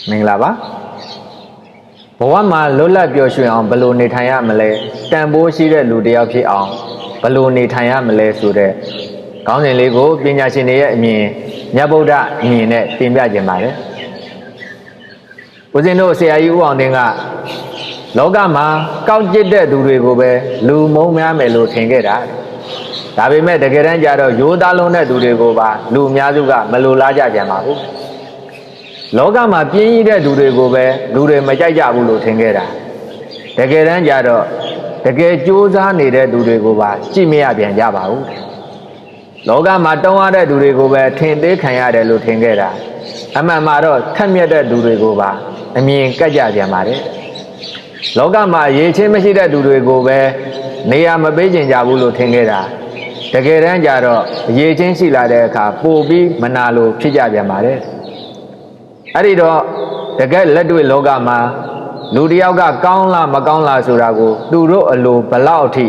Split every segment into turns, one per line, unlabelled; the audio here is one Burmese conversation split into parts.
မင်္ဂလာပါဘဝမှာလွတ်လပ်ပျော်ရွှင်အောင်ဘယ်လိုနေထိုင်ရမလဲတန်ဖိုးရှိတဲ့လူတစ်ယောက်ဖြစ်အောင်ဘယ်လိုနေထိုင်ရမလဲဆိုတဲ့ခေါင်းစဉ်လေးကိုပညာရှင်တွေရဲ့အမြင်မြတ်ဗုဒ္ဓအမြင်နဲ့တင်ပြခြင်းပါတယ်ဦးဇင်းတို့ဆရာကြီးဦးအောင်တင်ကလောကမှာကောက်ကျစ်တဲ့သူတွေကိုပဲလူမုန်းများမယ်လို့ထင်ခဲ့တာဒါပေမဲ့တကယ်တမ်းကျတော့ရိုးသားလုံးတဲ့သူတွေကိုပါလူအများစုကမလိုလားကြကြပါဘူးလောကမှာပြင်းရတဲ့သူတွေကိုပဲလူတွေမကြိုက်ကြဘူးလို့ထင်ခဲ့တာတကယ်တမ်းကျတော့တကယ်ကြိုးစားနေတဲ့သူတွေကိုပါကြည့်မရပြန်ကြပါဘူးလောကမှာတောင်းရတဲ့သူတွေကိုပဲထင်သေးခံရတယ်လို့ထင်ခဲ့တာအမှန်မှာတော့ခက်မြက်တဲ့သူတွေကိုပါအမြင်ကပ်ကြပြန်ပါတယ်လောကမှာရေချင်းမရှိတဲ့သူတွေကိုပဲနေရာမပေးချင်ကြဘူးလို့ထင်ခဲ့တာတကယ်တမ်းကျတော့ရေချင်းရှိလာတဲ့အခါပို့ပြီးမနာလို့ဖြစ်ကြပြန်ပါတယ်အဲ့ဒီတော့တကယ်လက်တွေ့လောကမှာလူတစ်ယောက်ကကောင်းလားမကောင်းလားဆိုတာကိုသူတို့အလိုဘလောက်အထိ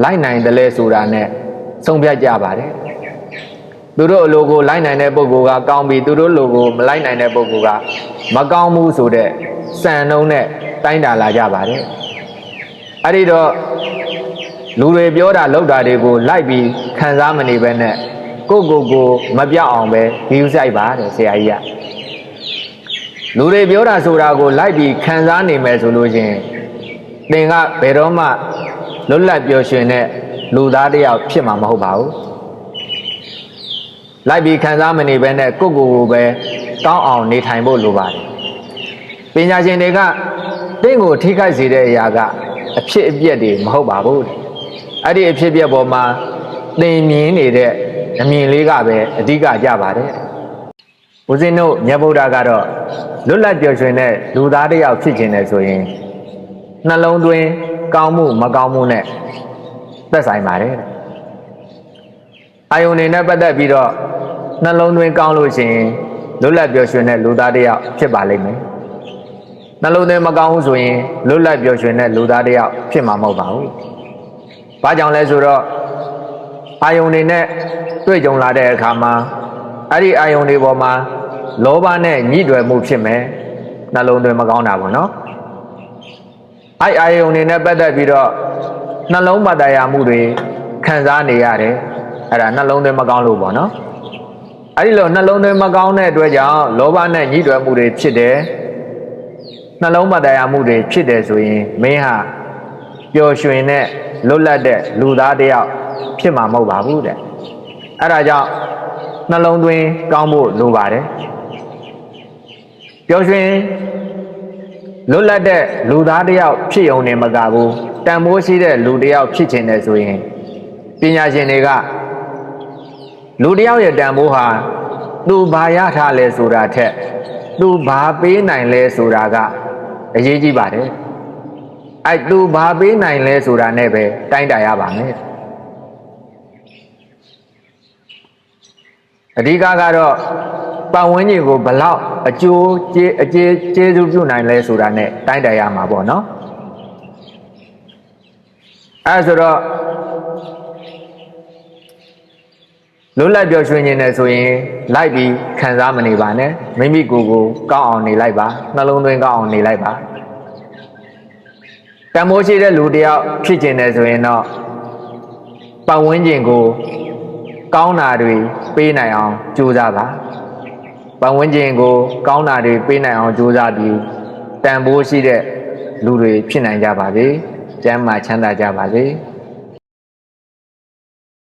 လိုက်နိုင်တယ်လဲဆိုတာနဲ့ဆုံးဖြတ်ကြပါတယ်သူတို့အလိုကိုလိုက်နိုင်တဲ့ပုဂ္ဂိုလ်ကကောင်းပြီးသူတို့လိုကိုမလိုက်နိုင်တဲ့ပုဂ္ဂိုလ်ကမကောင်းဘူးဆိုတဲ့စံနှုန်းနဲ့တိုင်းတာလာကြပါတယ်အဲ့ဒီတော့လူတွေပြောတာလောက်တာတွေကိုလိုက်ပြီးခံစားမနေပဲနဲ့ကိုမပြောက်အောင်ပဲဂရုစိုက်ပါတဲ့ဆရာကြီးကလူတွေပြောတာဆိုတာကိုလိုက်ပြီးခံစားနေမယ်ဆိုလို့ချင်းသင်ကဘယ်တော့မှလွတ်လပ်ပျော်ရွှင်တဲ့လူသားတစ်ယောက်ဖြစ်မှာမဟုတ်ပါဘူးလိုက်ပြီးခံစားမနေပဲနဲ့ကိုပဲကောင်းအောင်နေထိုင်ဖို့လိုပါတယ်ပညာရှင်တွေကသင်ကိုထိခိုက်စေတဲ့အရာကအဖြစ်အပျက်တွေမဟုတ်ပါဘူးအဲ့ဒီအဖြစ်အပျက်ပေါ်မှာသင်မြင်နေတဲ့အမြင်လေးကပဲအဓိကကြပါတယ်ဦးဇင်းတို့မြတ်ဗုဒ္ဓကတော့လွတ်လပ်ပျော်ရွှင်တဲ့လူသားတစ်ယောက်ဖြစ်ခြင်းနဲ့ဆိုရင်နှလုံးသွင်းကောင်းမှုမကောင်းမှုနဲ့သက်ဆိုင်ပါတယ်အာယုန်တွေနဲ့ပတ်သက်ပြီးတော့နှလုံးသွင်းကောင်းလို့ရှိရင်လွတ်လပ်ပျော်ရွှင်တဲ့လူသားတစ်ယောက်ဖြစ်ပါလိမ့်မယ်နှလုံးသွင်းမကောင်းဘူးဆိုရင်လွတ်လပ်ပျော်ရွှင်တဲ့လူသားတစ်ယောက်ဖြစ်မှာမဟုတ်ပါဘူးဘာကြောင့်လဲဆိုတော့အာယုန်တွေနဲ့တွေ့ကြုံလာတဲ့အခါမှာအဲ့ဒီအာယုန်တွေပေါ်မှာလောဘနဲ့ညှိတွယ်မှုဖြစ်မယ်နှလုံးသွင်းမကောင်းတာပေါ့နော်အဲ့အာယုန်တွေနဲ့ပတ်သက်ပြီးတော့နှလုံးမတရားမှုတွေခံစားနေရတယ်အဲ့ဒါနှလုံးသွင်းမကောင်းလို့ပေါ့နော်အဲ့ဒီလိုနှလုံးသွင်းမကောင်းတဲ့အတွက်ကြောင့်လောဘနဲ့ညှိတွယ်မှုတွေဖြစ်တယ်နှလုံးမတရားမှုတွေဖြစ်တယ်ဆိုရင်မင်းဟာပျော်ရွှင်တဲ့လွတ်လပ်တဲ့လူသားတစ်ယောက်ဖြစ်မှာမဟုတ်ပါဘူးတဲ့အဲ့ဒါကြောင့်နှလုံးသွင်းကောင်းဖို့လိုပါတယ်ပျော်ရွှင်လွတ်လပ်တဲ့လူသားတစ်ယောက်ဖြစ်ုံနဲ့မကဘူးတန်ဖိုးရှိတဲ့လူတစ်ယောက်ဖြစ်ခြင်းနဲ့ဆိုရင်ပညာရှင်တွေကလူတစ်ယောက်ရဲ့တန်ဖိုးဟာသူဘာရထားလဲဆိုတာထက်သူဘာပေးနိုင်လဲဆိုတာကအရေးကြီးပါတယ်အဲ့သူဘာပေးနိုင်လဲဆိုတာနဲ့ပဲတိုင်းတာရပါမယ်အဓိကကတော့ပတ်ဝန်းကျင်ကိုဘလောက်အကျိုးကျေးဇူးပြုနိုင်လဲဆိုတာနဲ့တိုင်းတာရမှာပေါ့နော်အဲ့ဆိုတော့လွတ်လပ်ပျော်ရွှင်ခြင်းနဲ့ဆိုရင်လိုက်ပြီးခံစားမနေပါနဲ့မိမိကိုယ်ကိုကောင်းအောင်နေလိုက်ပါနှလုံးသွင်းကောင်းအောင်နေလိုက်ပါတန်ဖိုးရှိတဲ့လူတစ်ယောက်ဖြစ်ခြင်းနဲ့ဆိုရင်တော့ပတ်ဝန်းကျင်ကိုကောင်းတာတွေပေးနိုင်အောင်ကြိုးစားပါပတ်ဝန်းကျင်ကိုကောင်းတာတွေပေးနိုင်အောင်ကြိုးစားပြီးတန်ဖိုးရှိတဲ့လူတွေဖြစ်နိုင်ကြပါစေကျမ်းမာချမ်းသာကြပါစေ